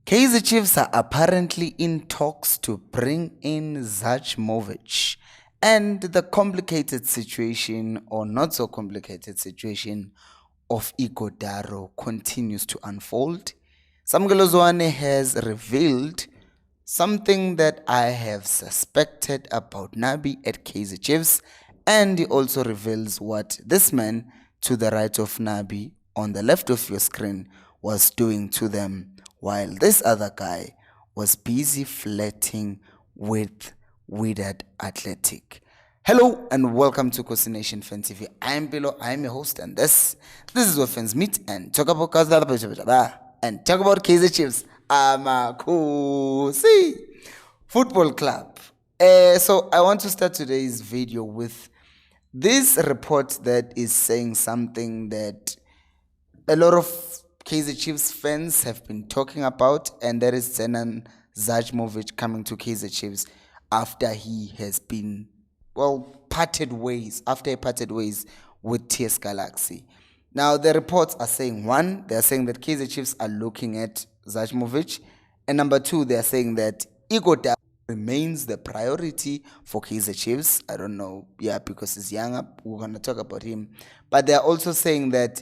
Kaizer Chiefs are apparently in talks to bring in Zajmovic, and the complicated situation, or not so complicated situation, of Ighodaro continues to unfold. Samgelozwane has revealed something that I have suspected about Nabi at Kaizer Chiefs, and he also reveals what this man to the right of Nabi on the left of your screen was doing to them, while this other guy was busy flirting with Withered Athletic. Hello and welcome to Coach Nation Fan TV. I'm Bilo, I'm your host, and this is where fans meet and talk about and talk about Kaizer Chiefs. Amakusi Football Club. So I want to start today's video with this report that is saying something that a lot of Kaizer Chiefs fans have been talking about, and that is Dzenan Zajmovic coming to Kaizer Chiefs after he has been, parted ways with TS Galaxy. Now, the reports are saying, one, they're saying that Kaizer Chiefs are looking at Zajmovic, and number two, they're saying that Ighodaro remains the priority for Kaizer Chiefs. I don't know, because he's younger, we're going to talk about him. But they're also saying that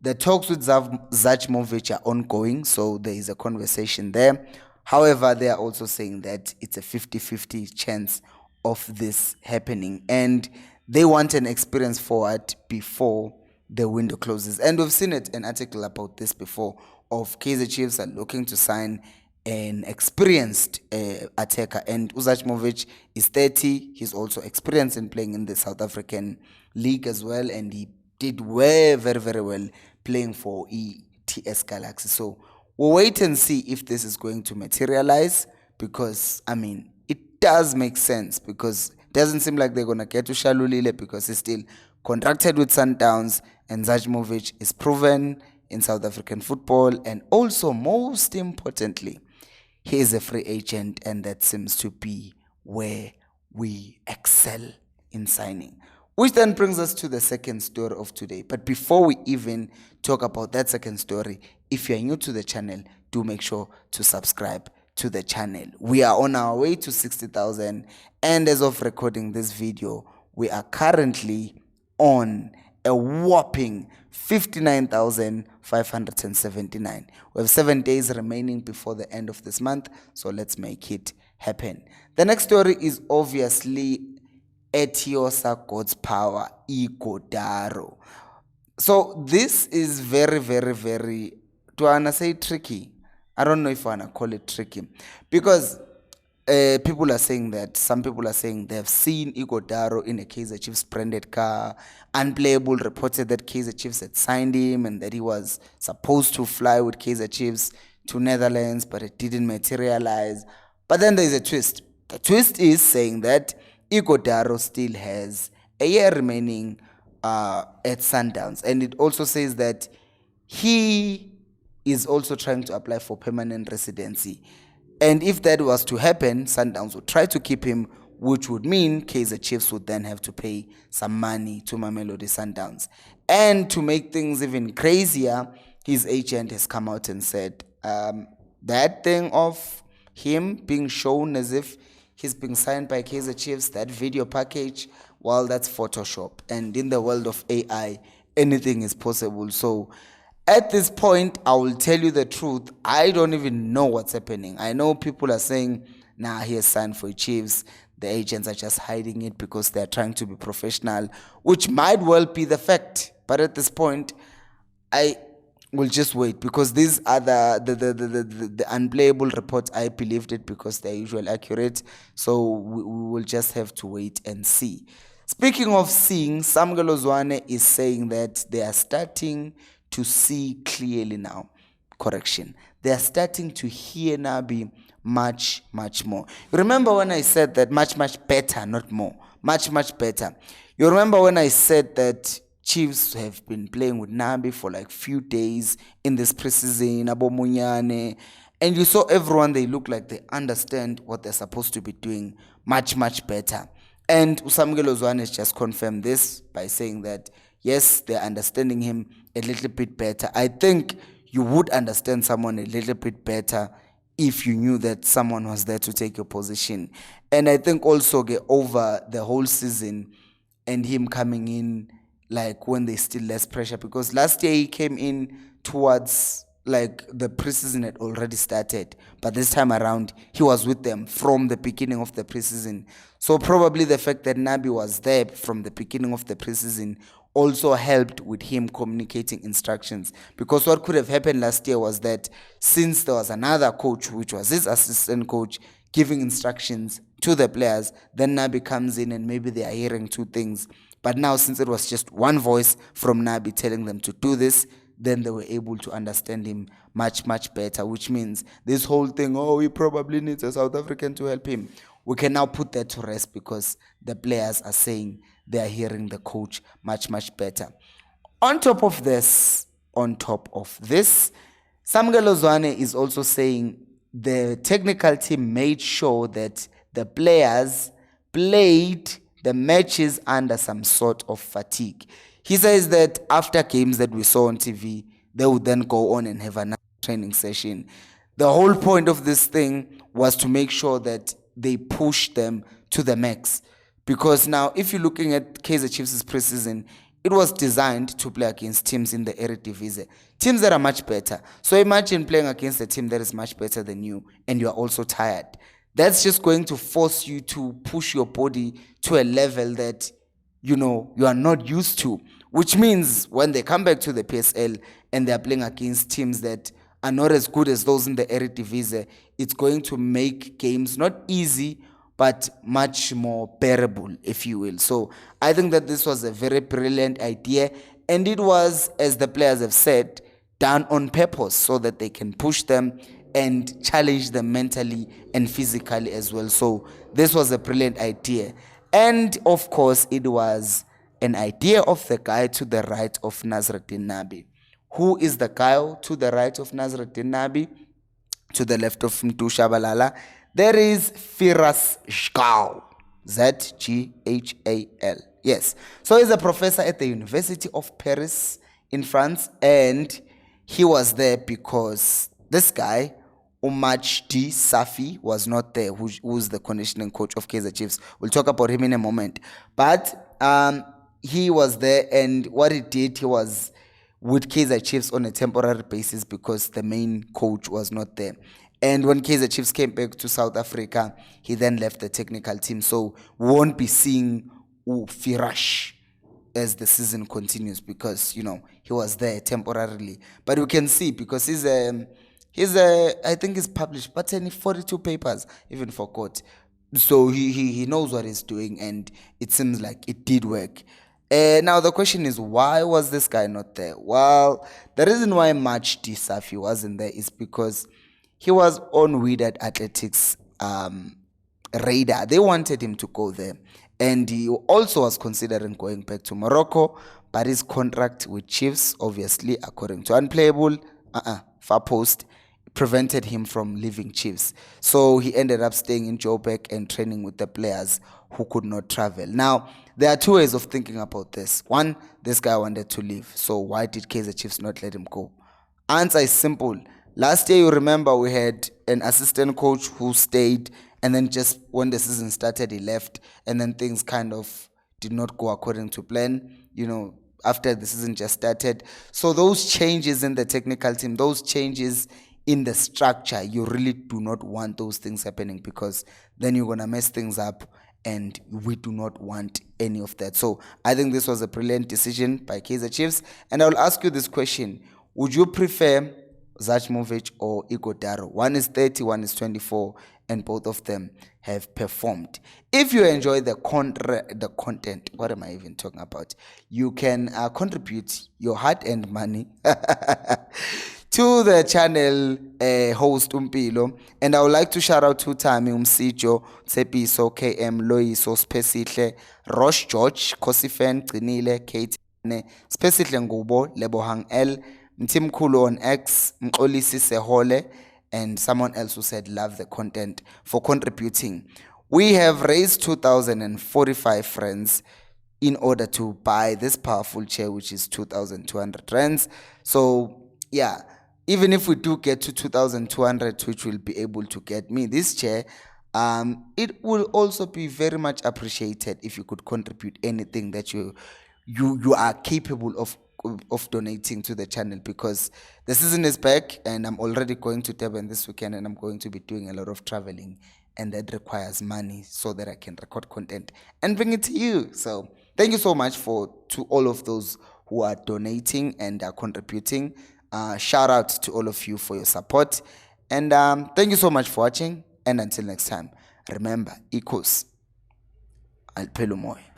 the talks with Zajmovic are ongoing, so there is a conversation there. However, they are also saying that it's a 50-50 chance of this happening, and they want an experienced forward before the window closes. And we've seen an article about this before, of Kaizer Chiefs are looking to sign an experienced attacker, and Zajmovic is 30. He's also experienced in playing in the South African league as well, and he did very, very well playing for ETS Galaxy. So we'll wait and see if this is going to materialize, because it does make sense, because it doesn't seem like they're going to get to Shalulile because he's still contracted with Sundowns, and Zajmovic is proven in South African football, and also most importantly, he is a free agent, and that seems to be where we excel in signing. Which then brings us to the second story of today. But before we even talk about that second story, if you're new to the channel, do make sure to subscribe to the channel. We are on our way to 60,000, and as of recording this video, we are currently on a whopping 59,579. We have 7 days remaining before the end of this month, so let's make it happen. The next story is obviously Etiosa, God's power, Ighodaro. So this is very, very, very, do I want to say tricky? I don't know if I want to call it tricky, because people are saying that, some people are saying they have seen Ighodaro in a Kaizer Chiefs branded car. Unplayable reported that Kaizer Chiefs had signed him and that he was supposed to fly with Kaizer Chiefs to Netherlands, but it didn't materialize. But then there's a twist. The twist is saying that Ighodaro still has a year remaining at Sundowns, and it also says that he is also trying to apply for permanent residency. And if that was to happen, Sundowns would try to keep him, which would mean Kaizer Chiefs would then have to pay some money to Mamelodi Sundowns. And to make things even crazier, his agent has come out and said that thing of him being shown as if he's being signed by Kaizer Chiefs, that video package, that's Photoshop. And in the world of AI, anything is possible. So at this point, I will tell you the truth, I don't even know what's happening. I know people are saying, nah, he has signed for Chiefs. The agents are just hiding it because they're trying to be professional, which might well be the fact. But at this point, I will just wait, because these are the unplayable reports. I believed it because they're usually accurate. So we will just have to wait and see. Speaking of seeing, Samgelozwane is saying that they are starting to see clearly now. Correction. They are starting to hear Nabi much, much more. You remember when I said that much, much better, not more. Much, much better. You remember when I said that Chiefs have been playing with Nabi for like few days in this preseason, Abomunyane, and you saw everyone, they look like they understand what they're supposed to be doing much, much better. And Usamgelozwane has just confirmed this by saying that, yes, they're understanding him a little bit better. I think you would understand someone a little bit better if you knew that someone was there to take your position. And I think also get over the whole season and him coming in like when there's still less pressure, because last year he came in towards like the preseason had already started, but this time around he was with them from the beginning of the preseason. So probably the fact that Nabi was there from the beginning of the preseason also helped with him communicating instructions, because what could have happened last year was that since there was another coach, which was his assistant coach, giving instructions to the players, then Nabi comes in and maybe they are hearing two things. But now, since it was just one voice from Nabi telling them to do this, then they were able to understand him much, much better, which means this whole thing, oh, he probably needs a South African to help him, we can now put that to rest, because the players are saying they are hearing the coach much, much better. On top of this, Samgelo Zwane is also saying the technical team made sure that the players played the matches under some sort of fatigue. He says that after games that we saw on TV, they would then go on and have another training session. The whole point of this thing was to make sure that they push them to the max. Because now, if you're looking at Kaizer Chiefs' preseason, it was designed to play against teams in the Eredivisie, teams that are much better. So imagine playing against a team that is much better than you, and you are also tired. That's just going to force you to push your body to a level that you are not used to, which means when they come back to the PSL and they're playing against teams that are not as good as those in the Eredivisie, it's going to make games not easy, but much more bearable, if you will. So I think that this was a very brilliant idea, and it was, as the players have said, done on purpose so that they can push them and challenge them mentally and physically as well. So this was a brilliant idea. And of course, it was an idea of the guy to the right of Nasruddin Nabi. Who is the guy to the right of Nasruddin Nabi? To the left of Mtu Shabalala, there is Firas Zghal. Zghal. Yes. So he's a professor at the University of Paris in France, and he was there because this guy, Umajdi Safi, was not there, who's the conditioning coach of Kaizer Chiefs. We'll talk about him in a moment. But he was there, and what he did, he was with Kaizer Chiefs on a temporary basis because the main coach was not there. And when Kaizer Chiefs came back to South Africa, he then left the technical team. So we won't be seeing Firash as the season continues, because he was there temporarily. But we can see, because he's I think he's published but 42 papers even for court. So he knows what he's doing, and it seems like it did work. Now the question is, why was this guy not there? Well, the reason why Majdi Safi wasn't there is because he was on Wydad Athletics radar. They wanted him to go there, and he also was considering going back to Morocco, but his contract with Chiefs, obviously according to Unplayable, far post, prevented him from leaving Chiefs. So he ended up staying in Joburg and training with the players who could not travel. Now, there are two ways of thinking about this. One, this guy wanted to leave, so why did Kaizer Chiefs not let him go? Answer is simple. Last year, you remember, we had an assistant coach who stayed, and then just when the season started, he left, and then things kind of did not go according to plan, after the season just started. So those changes in the technical team, those changes in the structure, you really do not want those things happening, because then you're going to mess things up, and we do not want any of that. So I think this was a brilliant decision by Kaizer Chiefs. And I will ask you this question. Would you prefer Zajmovic or Ighodaro? One is 30, one is 24, and both of them have performed. If you enjoy the content, what am I even talking about? You can contribute your hard-earned money to the channel host Umpilo. And I would like to shout out to Tami Umsijo, Tsepiso, KM, Loiso, Spesihle, Rosh George, Kosifen, Trinile, Kate, Spesihle Ngubo, Lebohang L, Mtimkulo on X, Mkolisi Sehole, and someone else who said love the content, for contributing. We have raised 2,045 friends in order to buy this powerful chair, which is 2,200 rands. So yeah, even if we do get to 2,200, which will be able to get me this chair, it will also be very much appreciated if you could contribute anything that you are capable of donating to the channel, because the season is back and I'm already going to Durban this weekend, and I'm going to be doing a lot of traveling, and that requires money so that I can record content and bring it to you. So thank you so much to all of those who are donating and are contributing. Shout out to all of you for your support, and thank you so much for watching, and until next time, remember, equals alpelo moya.